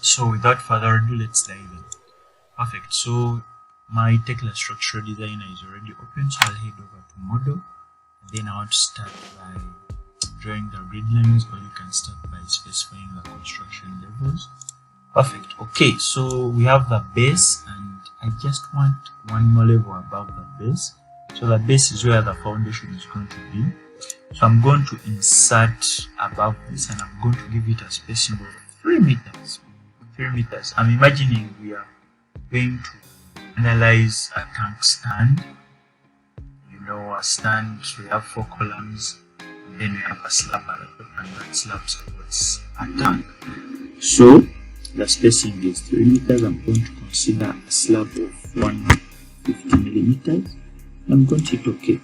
So without further ado, let's dive in. Perfect. So my Tekla structural designer is already open, so I'll head over to model. Then I want to start by drawing the grid lines, or you can start by specifying the construction levels. Perfect. Okay, so we have the base, and I just want one more level above the base. So the base is where the foundation is going to be. So I'm going to insert above this, and I'm going to give it a spacing of 3 meters. 3 meters. I'm imagining we are going to analyze a tank stand. You know, a stand, we have 4 columns, and then we have a slab at the top, and that slab supports a tank. So the spacing is 3 meters. I'm going to consider a slab of 150 millimeters. I'm going to hit OK.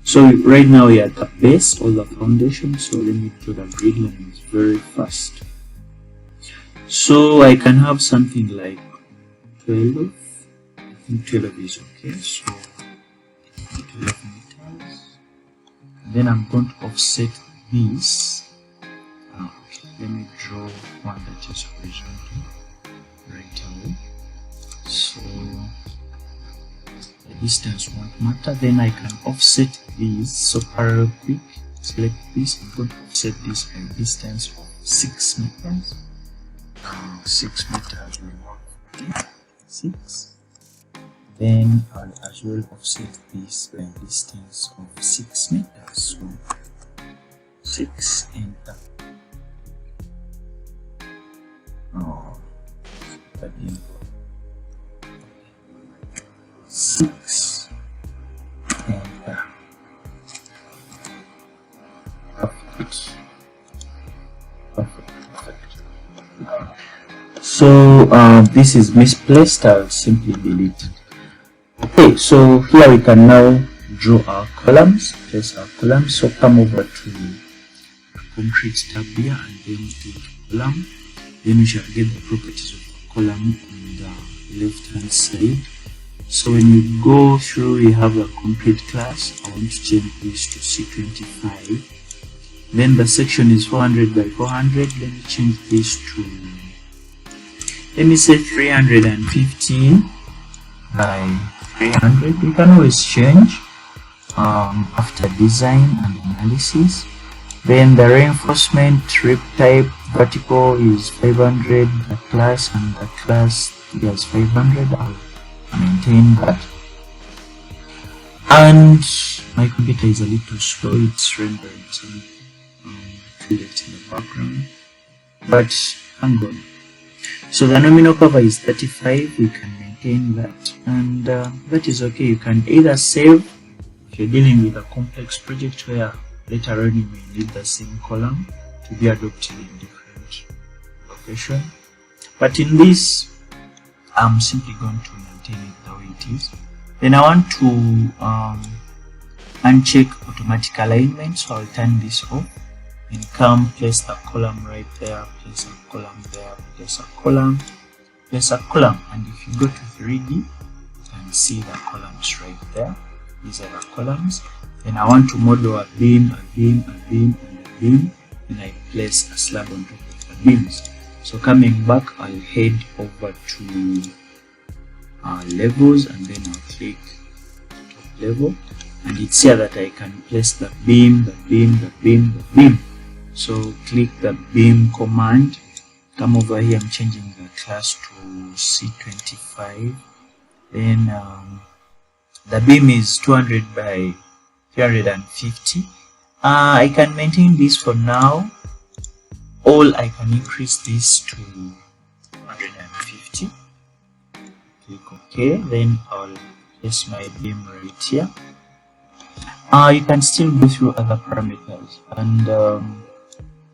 So right now we are at the base or the foundation. So let me draw the grid lines very fast. So I can have something like 12. I think 12 is okay. So 12 meters. Then I'm going to offset this. Okay, let me draw one that is horizontal right away. So the distance won't matter. Then I can offset these. So parallel quick, select this. I'm going to offset this by a distance of 6 meters. 6 meters, we want 6. Then I'll as well offset this by a distance of 6 meters. So 6, enter. That didn't go. 6, enter. Perfect. So this is misplaced. I'll simply delete it. Okay, so here we can now draw our columns, place our columns. So come over to the concrete tab here, and then click column. Then we shall get the properties of the column on the left hand side. So when you go through, we have a complete class. I want to change this to C25. Then the section is 400 by 400. Let me change this to, let me say 315 by 300. You can always change after design and analysis. Then the reinforcement rib type vertical is 500. The class and the class is 500. I'll maintain that. And my computer is a little slow. It's rendering some fillet in the background, but hang on. So the nominal cover is 35. We can maintain that, and that is okay. You can either save if you're dealing with a complex project where later on you may need the same column to be adopted in different location. But in this, I'm simply going to maintain it the way it is. Then I want to uncheck automatic alignment, so I'll turn this off. And come place the column right there, place a column there, place a column, place a column. And if you go to 3D, you can see the columns right there. These are the columns. Then I want to model a beam, a beam, a beam, and a beam. And I place a slab on top of the beams. So coming back, I'll head over to levels, and then I'll click top level. And it's here that I can place the beam, the beam, the beam, the beam. So click the beam command. Come over here. I'm changing the class to C25. Then the beam is 200 by 350. I can maintain this for now, or I can increase this to 250. Click OK. Then I'll place my beam right here. You can still go through other parameters, and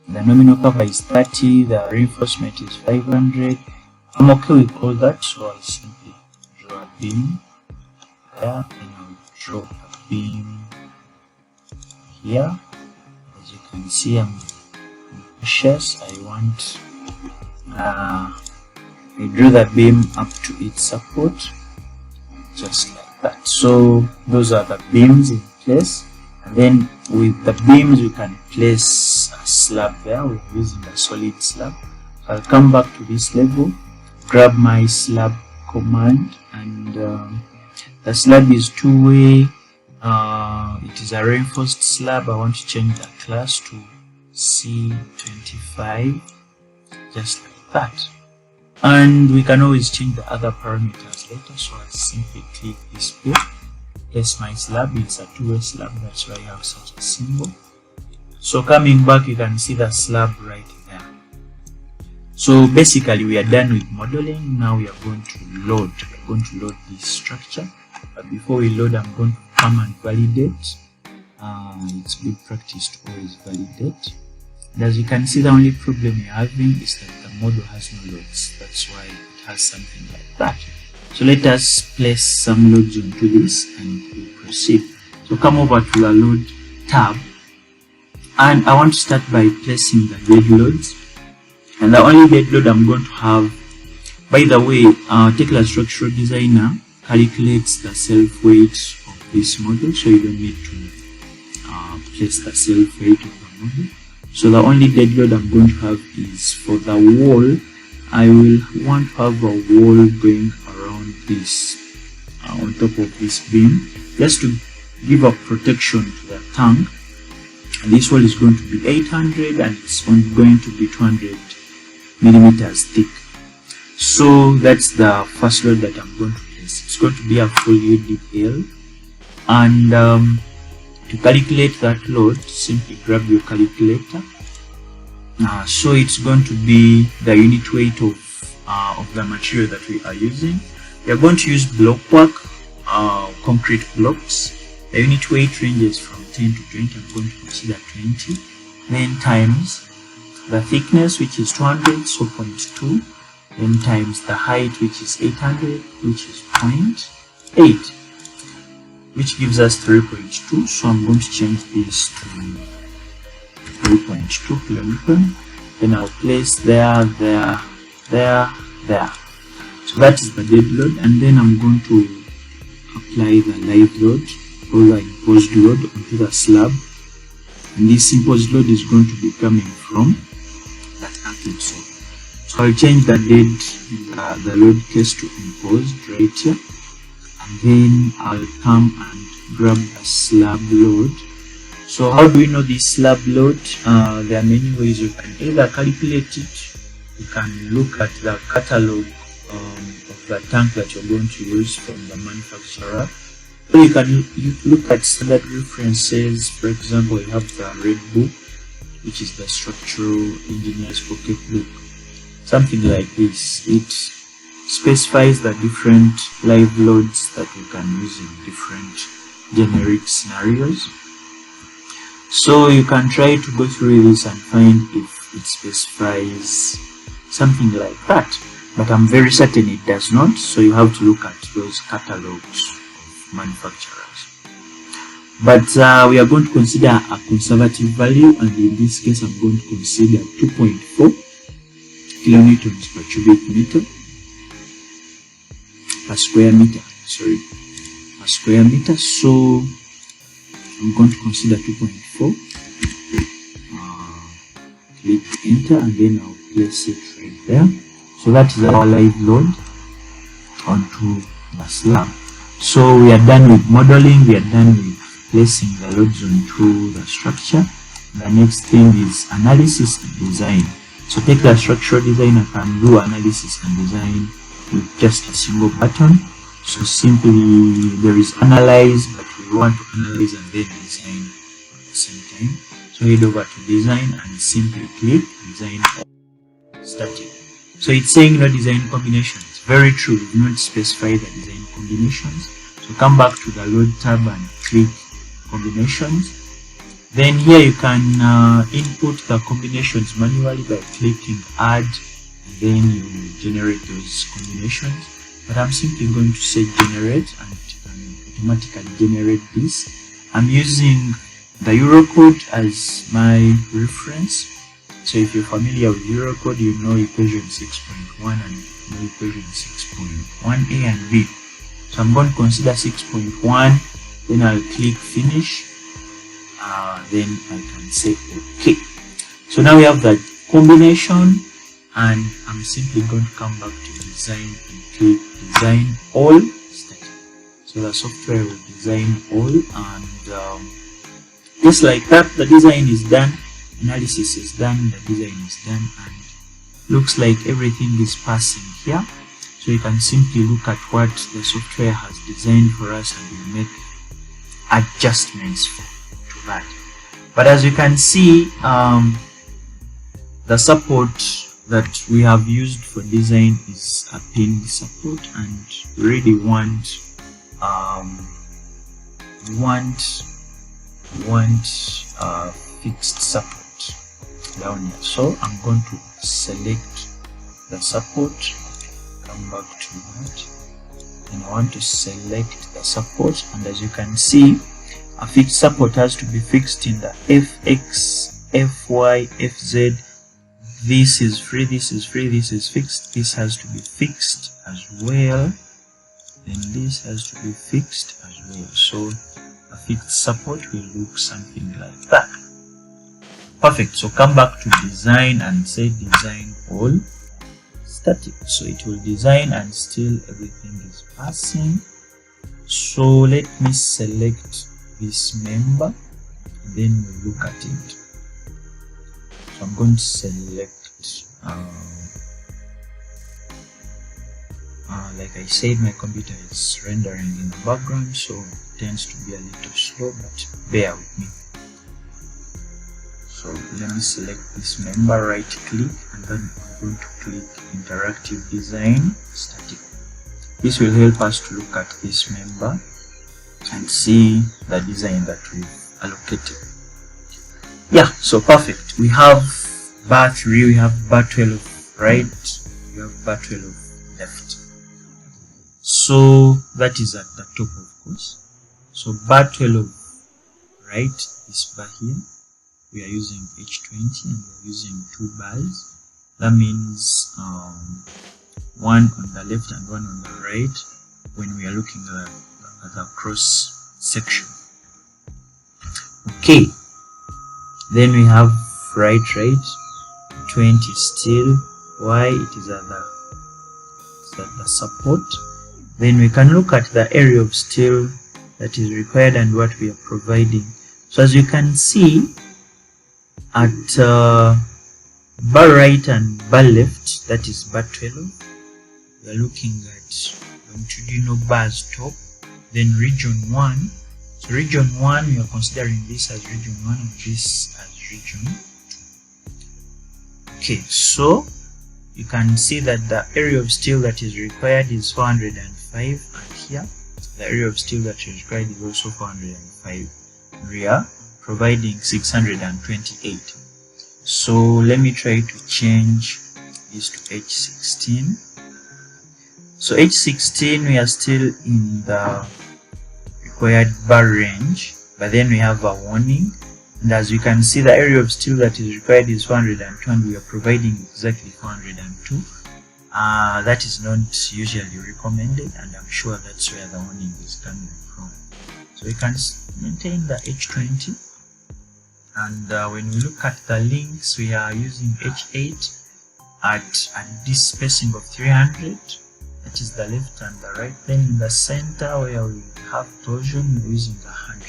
the nominal cover is 30, the reinforcement is 500. I'm okay with all that, so I'll simply draw a beam there, and I'll draw a beam here. As you can see, I'm cautious. I draw the beam up to its support, just like that. So those are the beams in place. And then with the beams, we can place a slab there. We're using a solid slab. I'll come back to this level, grab my slab command, and the slab is two-way. It is a reinforced slab. I want to change the class to C25, just like that. And we can always change the other parameters later, so I simply click this here, place my slab. It's a two-way slab, that's why I have such a symbol. So coming back, you can see the slab right there. So basically we are done with modeling. Now we are going to load. We're going to load this structure, but before we load, I'm going to come and validate. It's good practice to always validate. And as you can see, the only problem you're having is that the model has no loads. That's why it has something like that. So let us place some loads onto this and we'll proceed. So come over to the load tab, and I want to start by placing the dead loads. And the only dead load I'm going to have, by the way, Tekla Structural Designer calculates the self weight of this model, so you don't need to place the self weight of the model. So the only dead load I'm going to have is for the wall. I will want to have a wall going around this, on top of this beam, just to give a protection to the tank. And this wall is going to be 800 and it's going to be 200 millimeters thick. So that's the first load that I'm going to place. It's going to be a full UDL, and to calculate that load, simply grab your calculator. So it's going to be the unit weight of the material that we are using. We are going to use block work, concrete blocks. The unit weight ranges from 10 to 20. I'm going to consider 20. Then times the thickness, which is 200, so 0.2. Then times the height, which is 800, which is 0.8, which gives us 3.2. So I'm going to change this to 3.2 kilonewton. Then I'll place there. So that is the dead load, and then I'm going to apply the live load or the imposed load onto the slab, and this imposed load is going to be coming from that tank itself. So I'll change the the load case to imposed right here, and then I'll come and grab the slab load. So how do we know this slab load? There are many ways. You can either calculate it, you can look at the catalog of the tank that you're going to use from the manufacturer, or you can look at standard references. For example, you have the red book, which is the structural engineer's pocket book, something like this. It specifies the different live loads that we can use in different generic scenarios. So you can try to go through this and find if it specifies something like that, but I'm very certain it does not. So you have to look at those catalogs of manufacturers. But we are going to consider a conservative value, and in this case I'm going to consider 2.4 kilonewtons per cubic meter per square meter. Per square meter. So I'm going to consider 2.4. Click enter, and then I'll place it right there. So that is our live load onto the slab. So we are done with modeling. We are done with placing the loads onto the structure. The next thing is analysis and design. So Tekla Structural Designer can do analysis and design with just a single button. So simply there is analyze, but we want to analyze and then design at the same time. So head over to design and simply click design static. So it's saying no design combinations. Very true, we do not specify the design combinations. So come back to the load tab and click combinations. Then here you can input the combinations manually by clicking add, and then you generate those combinations. But I'm simply going to say generate, and it can automatically generate this. I'm using the Eurocode as my reference. So if you're familiar with Eurocode, you know equation 6.1 and you know equation 6.1a and b. So I'm going to consider 6.1, then I'll click finish, then I can say OK. So now we have the combination, and I'm simply going to come back to design and click design all static. So the software will design all, and just like that, the design is done, analysis is done, the design is done, and looks like everything is passing here. So you can simply look at what the software has designed for us and we make adjustments to that. But as you can see, the support that we have used for design is a pinned support, and we really want fixed support down here. So I'm going to select the support, come back to that, and I want to select the support, and as you can see, a fixed support has to be fixed in the FX, FY, FZ. This is free, this is free, this is fixed, this has to be fixed as well, then this has to be fixed as well. So a fixed support will look something like that. Perfect. So come back to design and say design all static. So it will design and still everything is passing. So let me select this member, then we'll look at it. So I'm going to select like I said, my computer is rendering in the background, so it tends to be a little slow, but bear with me. So let me select this member, right click, and then I'm going to click interactive design static. This will help us to look at this member and see the design that we've allocated. Yeah, so perfect. We have bar 3, we have bar 12 right, we have bar 12 left. So that is at the top, of course. So bar 12 right, this bar here, we are using H20 and we are using 2 bars. That means one on the left and one on the right when we are looking at the cross section. Okay, then we have right, 20 still, Y, it is at the support. Then we can look at the area of steel that is required and what we are providing. So as you can see, at bar right and bar left, that is bar 12, we are looking at longitudinal bars top, then region 1. So region 1, we are considering this as region 1 and this as region 2. Okay, so you can see that the area of steel that is required is 405, and here the area of steel that is required is also 405. We are providing 628. So let me try to change this to H16. So H16, we are still in the required bar range, but then we have a warning, and as you can see, the area of steel that is required is 402 and we are providing exactly 402. That is not usually recommended, and I'm sure that's where the warning is coming from. So we can maintain the H20, and when we look at the links, we are using H8 at this spacing of 300. That is the left and the right. Then in the center where we have torsion, we're using 100,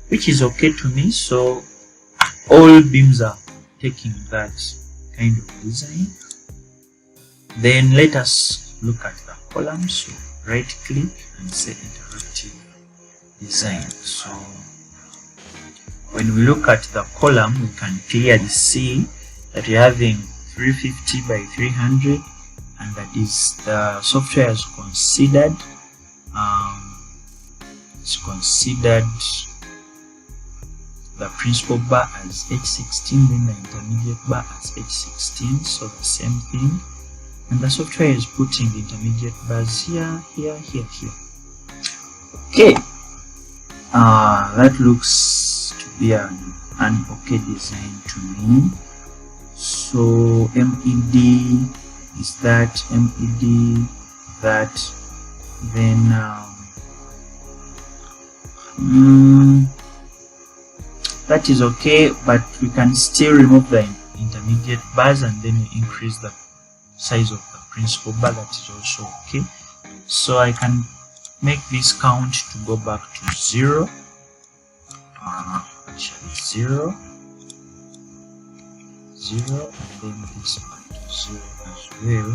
which is okay to me. So all beams are taking that kind of design. Then let us look at the column. So right click and say interactive design. So when we look at the column, we can clearly see that we're having 350 by 300, and that is the software has considered the principal bar as H16, then the intermediate bar as H16, so the same thing, and the software is putting the intermediate bars here. Okay, that looks to be an okay design to me. So MED is that, MED that, then that is okay, but we can still remove the intermediate bars and then we increase the size of the principal bar, that is also okay. So I can make this count to go back to 0. Actually 0, 0, and then this back to 0 as well.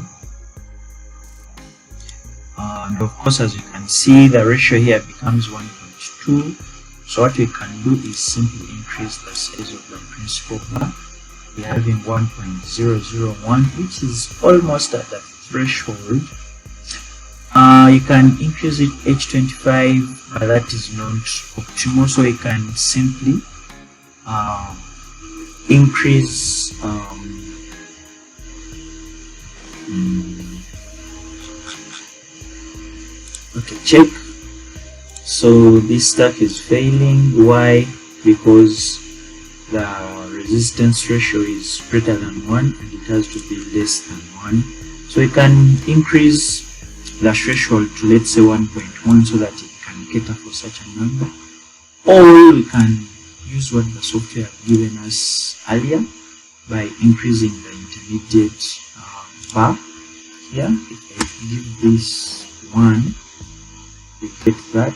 And of course, as you can see, the ratio here becomes 1.2. So what we can do is simply increase the size of the principal bar. We're having 1.001, which is almost at the threshold. You can increase it H25, but that is not optimal. So you can simply increase okay, check. So this stack is failing. Why? Because the resistance ratio is greater than 1 and it has to be less than 1. So we can increase the threshold to, let's say, 1.1 so that it can cater for such a number. Or we can use what the software have given us earlier by increasing the intermediate bar here. If I give this 1, we get that.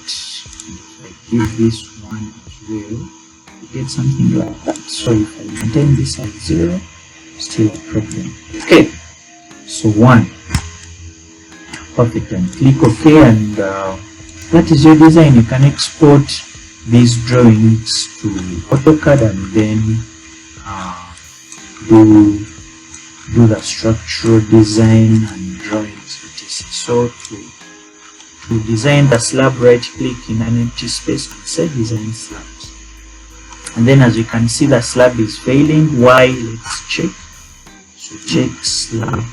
And if I give this 1 as well, we get something like that. So if I maintain this at 0, still a problem. Okay, so 1. Perfect, and click OK, and that is your design. You can export these drawings to AutoCAD and then do the structural design and drawings, etc. So to design the slab, right click in an empty space and say design slabs. And then as you can see, the slab is failing. Why? Let's check. So check slab.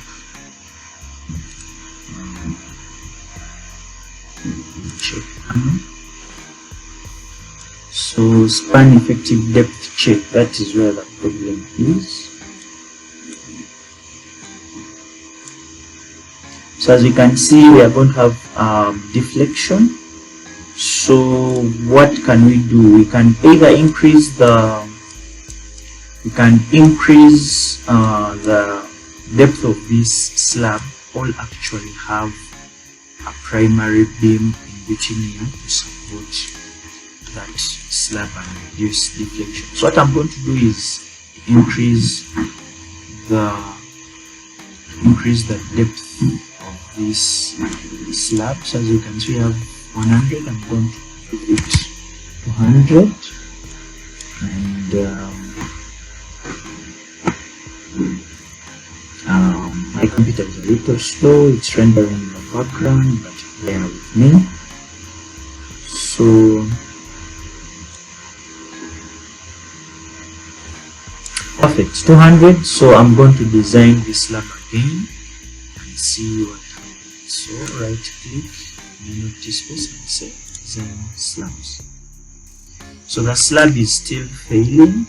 Check. So span effective depth check, that is where the problem is. So as you can see, we are going to have deflection. So what can we do? We can either increase the depth of this slab, or actually have a primary beam in between here to support that slab and reduce deflection. So what I'm going to do is increase the depth of this slab. So as you can see, we have 100. I'm going to give it 200, and my computer is a little slow. It's rendering in the background, but bear with me. So perfect, 200. So I'm going to design this slab again and see what happens. So right click, empty space, and say design slabs. So the slab is still failing.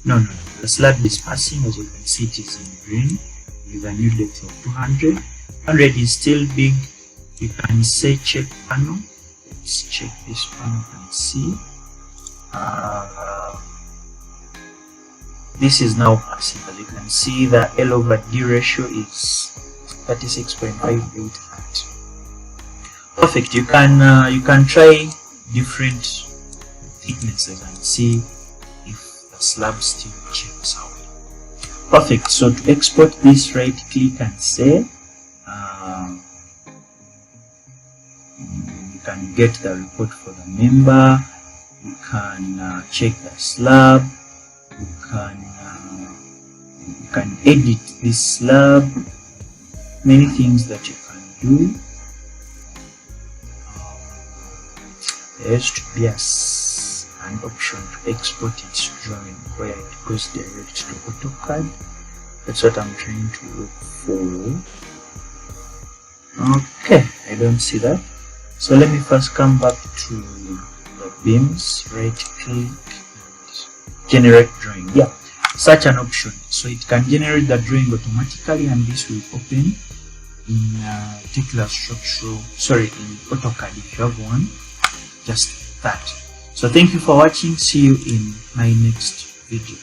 No, the slab is passing. As you can see, it is in green with a new depth of 200. 100 is still big. You can say check panel. Let's check this panel and see. This is now passing. As you can see, the L/D ratio is 36.58. Perfect. You can try different thicknesses and see if the slab still checks out. Perfect. So to export this, right click and say you can get the report for the member. You can check the slab. You can edit this slab. Many things that you can do. There used to be an option to export its drawing where it goes direct to AutoCAD. That's what I'm trying to look for. Okay, I don't see that. So let me first come back to the beams, right click, and generate drawing. Yeah, such an option. So it can generate the drawing automatically, and this will open in Tekla in AutoCAD if you have one. Just that. So thank you for watching. See you in my next video.